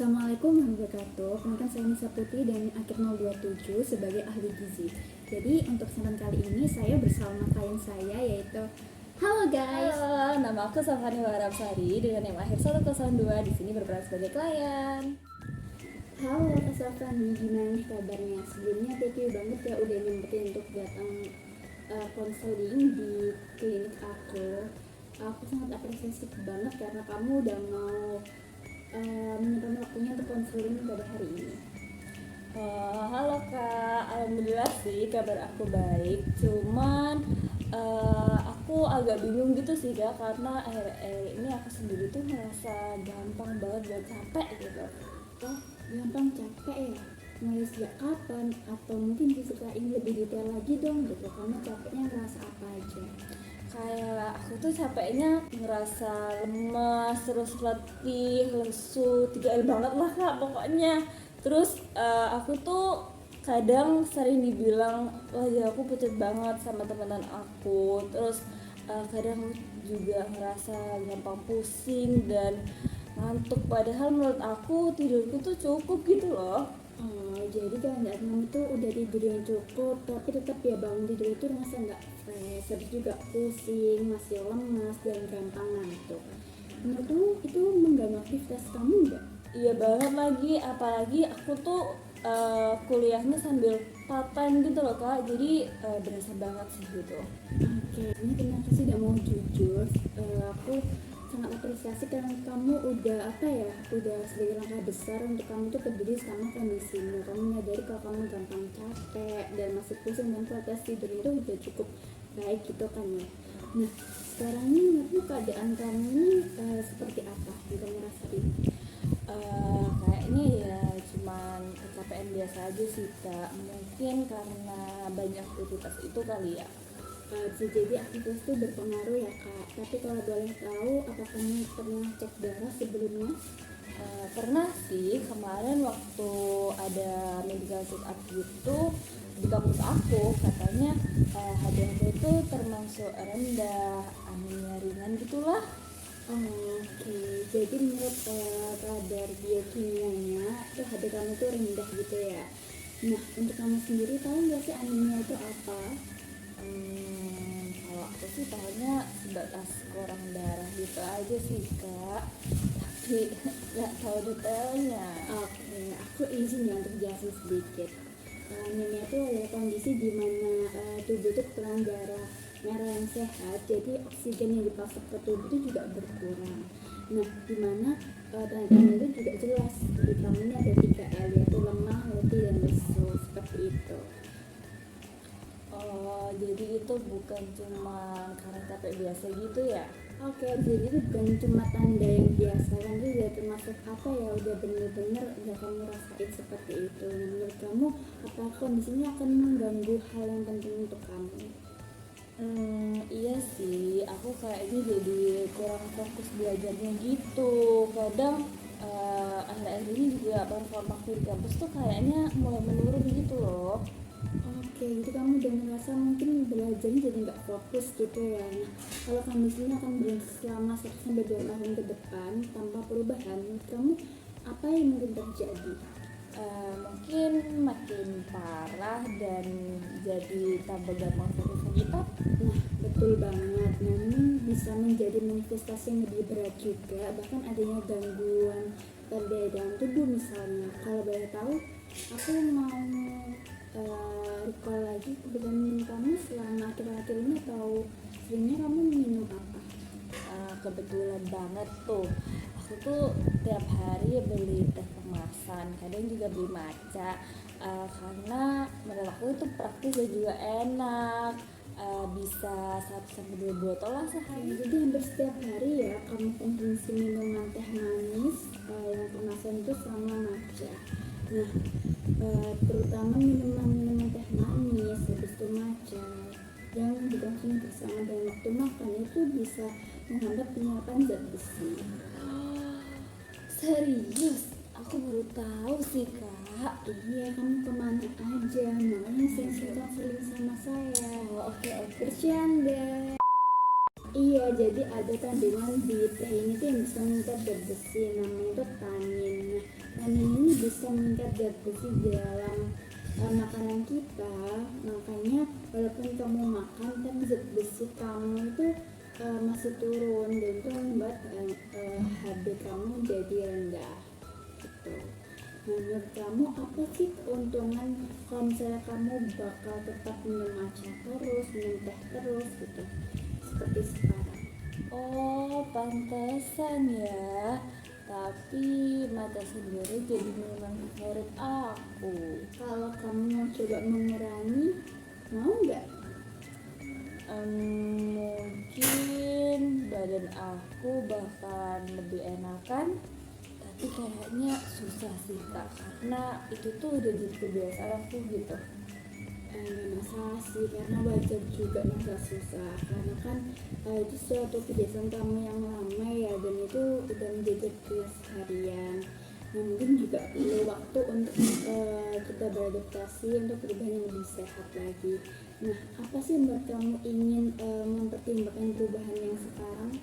Assalamualaikum warahmatullahi wabarakatuh. Perkenalkan saya Nisa Putri dan akhir 027 sebagai ahli gizi. Jadi untuk kesempatan kali ini saya bersama klien saya yaitu halo guys. Halo, nama aku Safani Warapsari dengan yang akhir 102 di sini berperan sebagai klien. Halo Kak Safani, gimana nih kabarnya? Sebelumnya thank you banget ya udah nyempetin untuk datang konseling di klinik aku. Aku sangat apresiasi banget karena kamu udah mau menyempatkan waktunya untuk konseling pada hari ini. Halo Kak, alhamdulillah sih kabar aku baik. Cuman aku agak bingung gitu sih Kak, karena akhir-akhir ini aku sendiri tuh merasa gampang banget buat capek gitu. Oh, gampang capek ya? Mulai sejak kapan? Atau mungkin diceritain lebih detail lagi dong gitu. Kamu capeknya ngerasa apa aja? Kayak aku tuh capeknya ngerasa lemas, terus letih, lesu, 3L banget lah Kak pokoknya. Terus aku tuh kadang sering dibilang wajah aku pucat banget sama teman-teman aku. Terus kadang juga ngerasa gampang pusing dan ngantuk, padahal menurut aku tidurku tuh cukup gitu loh. Oh, jadi keadaan kamu tuh udah tidur yang cukup, tapi tetap ya bangun tidur itu rasa nggak fresh, habis juga pusing, masih lemas dan gampang ngantuk. Menurutmu itu mengganggu aktivitas kamu nggak? Iya banget lagi, apalagi aku tuh kuliahnya sambil part time gitu loh Kak, jadi berasa banget sih gitu. Oke, ini terima kasih udah mau jujur. Aku sangat apresiasi karena kamu udah sebagai langkah besar untuk kamu tuh peduli sama kondisimu. Kamu menyadari kalau kamu gampang capek dan masih pusing dan kualitas tidur itu udah cukup baik gitu kan ya. Nah, sekarang ini menurutmu keadaan kamu ini seperti apa yang kamu rasain? Kayaknya ya cuman kecapean biasa aja sih Kak, mungkin karena banyak aktivitas itu kali ya. Bisa jadi aktivitas itu berpengaruh ya kak. Tapi kalau boleh tahu, apa kamu pernah cek darah sebelumnya? Pernah sih kemarin waktu ada medical check up gitu di kampus aku, katanya HbA1c itu termasuk rendah, anemia ringan gitulah. Oke, jadi menurut kadar biokimianya itu HB kamu tuh rendah gitu ya. Nah, untuk kamu sendiri tahu nggak sih anemia itu apa? Kalau aku sih tahunya sebatas kurang darah gitu aja sih Kak, tapi nggak tahu detailnya. Oke, aku izin ya untuk jelasin sedikit. Anemia itu adalah kondisi di mana tubuh itu kurang darah merah yang sehat, jadi oksigen yang dipasok ke tubuh itu juga berkurang. Nah, di mana tanda-tanda itu juga jelas. Di kamu ini ada 3L, yaitu lemah, letih, dan lesu, seperti itu. Oh, jadi itu bukan cuma karena capek biasa gitu ya? Oke, jadi itu bukan cuma tanda yang biasa, kan itu udah termasuk apa ya, udah bener-bener udah kamu rasain seperti itu. Nah, menurut kamu, apa kondisinya akan mengganggu hal yang penting untuk kamu? Iya sih, aku kayaknya jadi kurang fokus belajarnya gitu. Kadang akhir-akhir ini juga performa aku di kampus tuh kayaknya mulai menurun gitu loh. Oke, jadi kamu udah merasa mungkin belajarnya jadi nggak fokus gitu ya. Nah, kalau kondisinya akan berlangsung selama 1 sampai 2 tahun ke depan tanpa perubahan, menurut kamu apa yang mungkin terjadi? Mungkin makin parah dan jadi tambah gampang sakit sakitan. Nah, betul banget. Nah, ini bisa menjadi manifestasi yang lebih berat juga, bahkan adanya gangguan pada dalam tubuh misalnya. Kalau boleh tahu, aku mau recall lagi kebutuhan minum kamu selama akhir-akhir ini atau seringnya kamu minum apa? Kebetulan banget tuh, aku tuh tiap hari beli teh kemasan, kadang juga beli matcha, karena menurut aku itu praktis dan juga enak. Bisa 1 sampai 2 botol lah sehari. Jadi hampir setiap hari ya kamu konsumsi minuman teh manis yang kemasan itu sama matcha. Nah, terutama minuman teh manis habis itu matcha yang dikonsumsi bersama dalam waktu makan itu bisa menghambat penyerapan zat besi. Serius? Aku baru tahu sih Kak. Iya, kamu kemana aja? Makanya sering-sering konseling sama saya. Oh, oke. Bercanda. Iya, jadi ada kandungan di teh ini tuh yang bisa meningkat zat besi, namanya itu tanin. Nah, tanin ini bisa meningkat zat besi dalam makanan kita. Makanya walaupun kamu makan, tapi zat besi kamu itu masih turun dan itu membuat HB kamu jadi rendah. Gitu. Nah, menurut kamu apa sih keuntungan kalau misalnya kamu bakal tetap minum matcha terus, minum teh terus gitu? Seperti sekarang. Oh, pantesan ya. Tapi mata sendiri jadi minuman favorit aku. Kalau kamu mau coba mengurangi, mau nggak? Mungkin badan aku bakalan lebih enakan, tapi kayaknya susah sih kak, karena itu tuh udah jadi kebiasaan aku gitu. Nggak masalah sih, karena wajar juga nggak susah, karena kan itu suatu kebiasaan kamu yang lama ya, dan itu udah menjadi keseharian. Nah, mungkin juga perlu waktu untuk kita beradaptasi untuk perubahan yang lebih sehat lagi. Nah, apa sih yang membuat kamu ingin mempertimbangkan perubahan yang sekarang?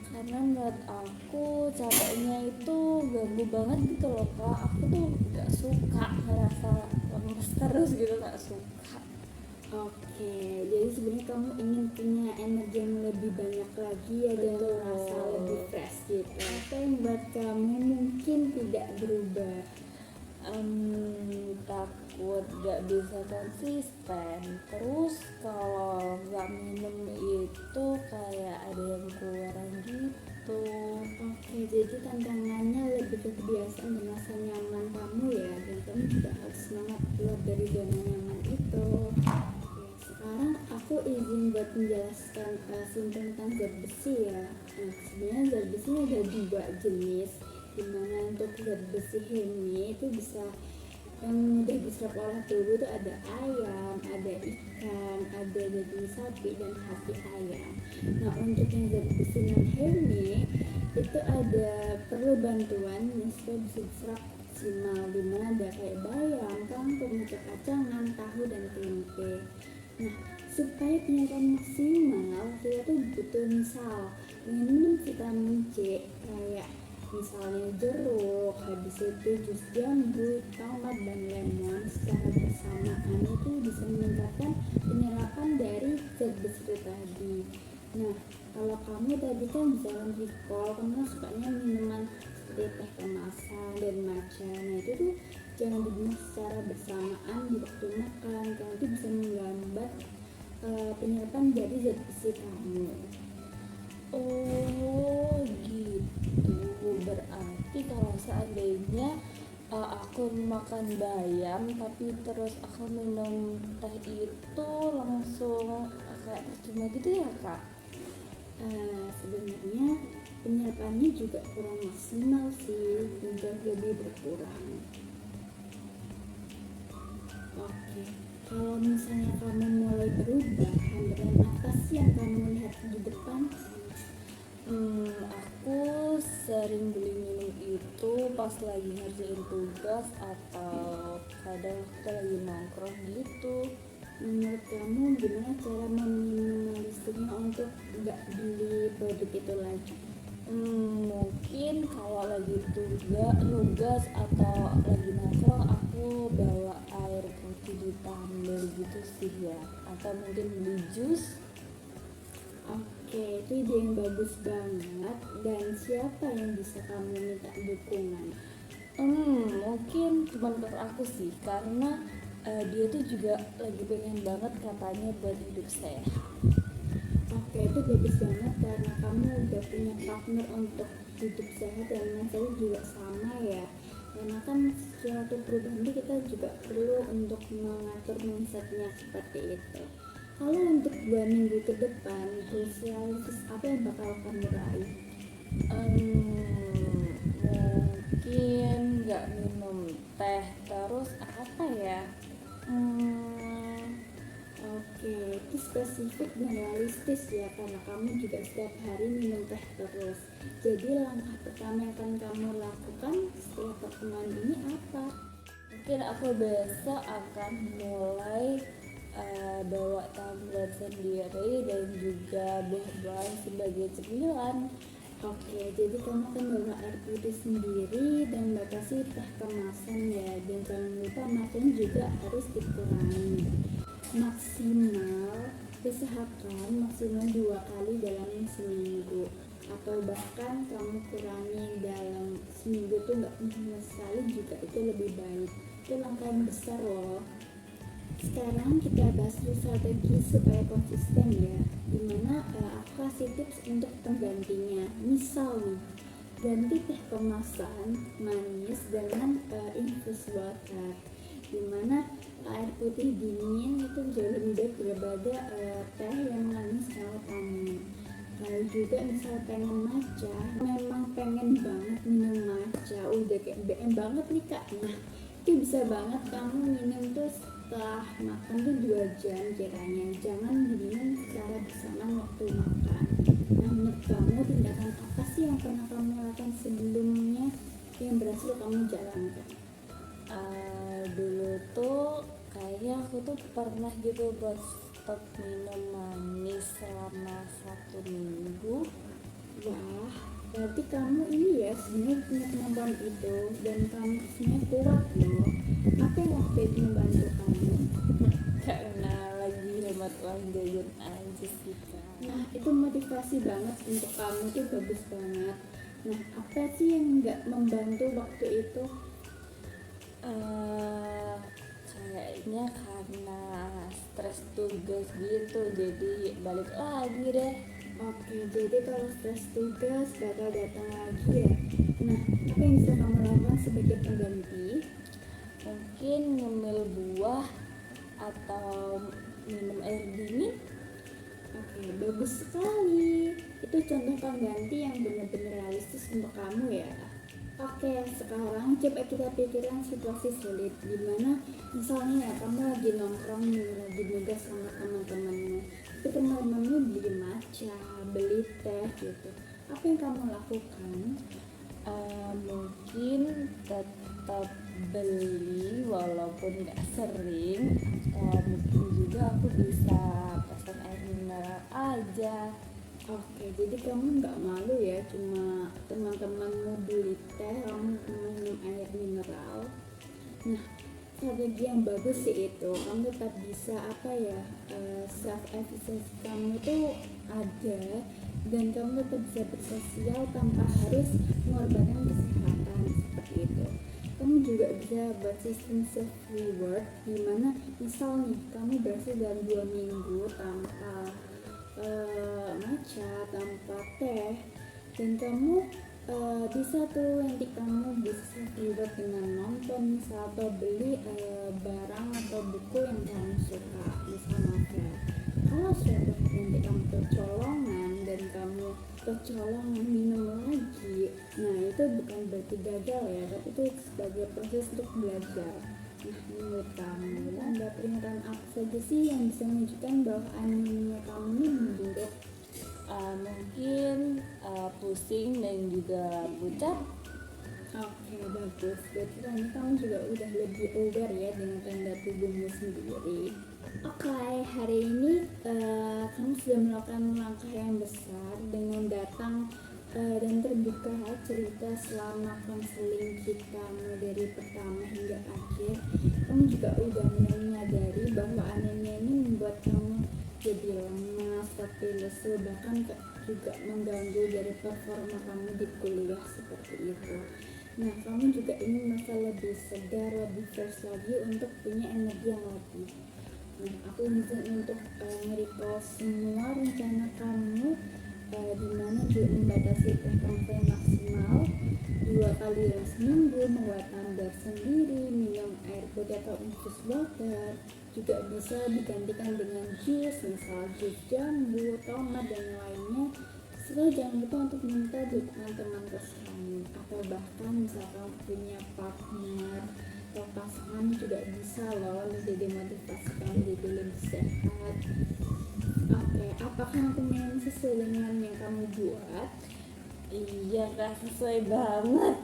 Karena menurut aku capeknya itu ganggu banget gitu loh kak. Aku tuh gak suka ngerasa lemes terus gitu, gak suka. Oke, jadi sebenarnya kamu ingin punya energi yang lebih banyak lagi ya, dan Betul. merasa lebih fresh gitu. Apa yang membuat kamu mungkin tidak berubah? Takut gak bisa konsisten. Terus kalau gak minum itu kayak ada yang keluaran gitu. Oke, jadi tantangannya lebih ke kebiasaan dan rasa nyaman kamu ya, dan kamu juga harus semangat keluar dari zona nyaman itu. Oke, sekarang aku izin buat menjelaskan simpel tentang zat besi ya. Nah, sebenarnya zat besi ada dua jenis, dimana untuk zat besi heme itu bisa yang mudah diserap oleh tubuh itu ada ayam, ada ikan, ada daging sapi dan hati ayam. Nah, untuk yang zat besi non heme itu ada perlu bantuan yang supaya bisa diserap maksimal, dimana ada kayak bayam, kangkung, kacang-kacangan, tahu dan tempe. Nah, supaya penyerapan maksimal kita tuh butuh misal minum vitamin C kayak misalnya jeruk, habis itu jus jambu, tomat dan lemon secara bersamaan itu bisa meningkatkan penyerapan dari zat besi itu tadi. Nah, kalau kamu tadi kan misalnya recall, kamu sukanya minuman seperti teh kemasan dan matcha. Nah, itu tuh jangan diminum secara bersamaan di waktu makan, karena itu bisa menghambat penyerapan dari zat besi kamu. Oh gitu. Berarti kalau seandainya aku makan bayam tapi terus aku minum teh itu langsung kayak percuma gitu ya kak? Sebenarnya penyerapannya juga kurang maksimal sih, juga lebih berkurang. Oke, kalau misalnya kamu mulai berubah, hambatan apa sih yang kamu lihat di depan? Aku sering beli minum itu pas lagi ngerjain tugas atau kadang kita lagi nongkrong gitu. Menurut kamu gimana cara meminimalisirnya untuk nggak beli produk itu lagi? Mungkin kalau lagi nugas atau lagi nongkrong aku bawa air putih di tumbler gitu sih ya, atau mungkin beli jus. Oke, itu ide yang bagus banget. Dan siapa yang bisa kamu minta dukungan? Mungkin teman kelas aku sih, karena dia tuh juga lagi pengen banget katanya buat hidup sehat. Oke, itu bagus banget karena kamu udah punya partner untuk hidup sehat, dan saya juga sama ya. Karena kan suatu perubahan itu kita juga perlu untuk mengatur mindsetnya seperti itu. Kalau untuk 2 minggu ke depan, goals realistis apa yang bakal kamu raih? Mungkin nggak minum teh, terus apa ya? Oke, itu spesifik dan realistis ya, karena kamu juga setiap hari minum teh terus. Jadi langkah pertama yang akan kamu lakukan setelah pertemuan ini apa? Mungkin aku besok akan mulai bawa tumbler sendiri dan juga buah-buahan sebagai cemilan. Oke, jadi kamu kan bawa air putih sendiri dan batasi teh kemasan ya, dan jangan lupa makan juga harus dikurangi. Maksimal usahakan maksimal 2 kali dalam seminggu, atau bahkan kamu kurangi dalam seminggu tuh nggak sama sekali juga itu lebih baik. Itu langkah yang besar loh. Sekarang kita bahas strategi supaya konsisten ya, dimana aku kasih tips untuk penggantinya. Misal nih, ganti teh kemasan manis dengan infus water, dimana air putih dingin itu jauh lebih baik daripada teh yang manis kalau kamu. Lalu juga misal pengen matcha, memang pengen banget minum matcha, udah kayak BM banget nih kak. Nah, itu bisa banget kamu minum tuh setelah makan tuh 2 jam kiranya. Jangan diminum secara bersamaan waktu makan. Nah, menurut kamu tindakan apa sih yang pernah kamu lakukan sebelumnya yang berhasil kamu jalankan? Dulu tuh kayaknya aku tuh pernah gitu buat stop minum manis selama 1 minggu. Wah, berarti kamu ini ya sebenarnya punya kemampuan itu dan kamu sebenarnya kuat loh. Apa yang waktu itu membantu kamu? Karena lagi hemat uang jajan aja sih Kak. Nah, itu motivasi banget untuk kamu, itu bagus banget. Nah, apa sih yang nggak membantu waktu itu? Kayaknya karena stres tugas gitu, jadi balik lagi deh. Oke, jadi kalau stres tugas bakal datang lagi ya. Nah, apa yang bisa kamu lakukan sebagai pengganti? Mungkin ngemil buah atau minum air dingin. Oke, bagus sekali. Itu contoh pengganti yang benar-benar realistis untuk kamu ya. Oke, sekarang coba kita pikirkan situasi sulit, dimana misalnya ya kamu lagi nongkrong nih, lagi nugas sama teman-temanmu, tapi teman-temanmu beli matcha, beli teh gitu. Apa yang kamu lakukan? Mungkin tetap beli walaupun nggak sering, atau mungkin juga aku bisa pesan air mineral aja. Oke, jadi kamu nggak malu ya, cuma teman-temanmu beli teh, kamu minum air mineral. Nah, strategi yang bagus sih itu, kamu tetap bisa apa ya, self efficacy kamu tuh ada, dan kamu tetap bisa bersosial tanpa harus mengorbankan kesehatan seperti itu. Kamu juga bisa buat sistem self reward, dimana misal nih kamu berhasil dalam 2 minggu tanpa matcha, tanpa teh, dan kamu bisa tuh nanti kamu bisa self reward dengan nonton misal, atau beli barang atau buku yang kamu suka, misal novel. Kalau suatu nanti kamu kecolongan dan kamu kecolongan minum lagi, nah itu bukan berarti gagal ya, tapi itu sebagai proses untuk belajar. Nah, menurut kamu ada peringatan apa saja sih yang bisa menunjukkan bahwa anemia kamu ini memburuk? Mungkin pusing dan juga pucat. Oke, bagus. Berarti tadi kamu juga udah lebih aware ya dengan tanda tubuhmu sendiri. Oke, hari ini kamu sudah melakukan langkah yang besar dengan datang dan terbuka cerita selama konseling kita mulai dari pertama hingga akhir. Kamu juga udah menyadari bahwa anemia ini membuat kamu jadi lemas, tapi lesu, bahkan juga mengganggu dari performa kamu di kuliah seperti itu. Nah, kamu juga ingin merasa lebih segar, lebih fresh lagi untuk punya energi yang lebih. Nah, aku izin untuk nge-recall semua rencana kamu, dimana juga membatasi konsumsi maksimal 2 kali dalam seminggu, membuat tumbler sendiri, minum air putih atau infus water, juga bisa digantikan dengan jus, misal jus jambu, tomat, dan lainnya. Setelah jangan lupa untuk minta dukungan teman kesayangan, atau bahkan misalkan punya partner atau pasangan juga bisa loh menjadi motivasi kamu jadi lebih sehat. Oke, apakah nantinya sesuai dengan yang kamu buat? Iya Kak, sesuai banget.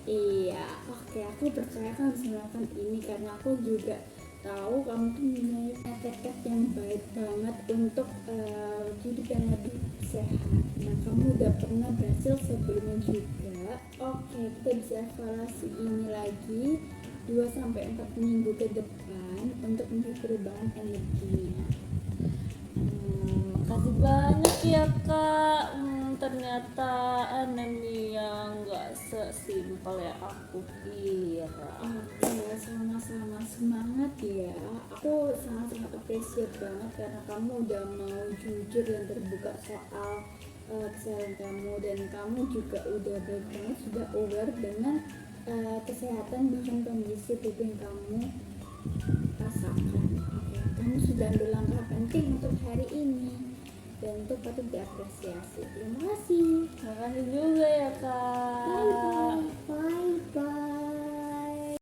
Iya, oke, aku percaya kamu bisa melakukan ini karena aku juga tahu kamu tuh punya tekad yang baik banget untuk hidup yang lebih sehat. Nah, kamu udah pernah berhasil sebelumnya juga. Oke, kita bisa evaluasi ini lagi 2-4 minggu ke depan untuk melihat perubahan energinya. Makasih banyak ya kak. Ternyata anemia nggak sesimpel ya aku kira. Oke, sama-sama semangat ya. Aku sangat-sangat appreciate banget karena kamu udah mau jujur dan terbuka soal kesehatan kamu, dan kamu juga udah baik banget, sudah aware dengan kesehatan bahkan kondisi tubuh yang kamu rasakan. Oke, kamu sudah ambil langkah penting untuk hari ini dan itu patut diapresiasi. Terima kasih. Makasih juga ya kak. Bye bye.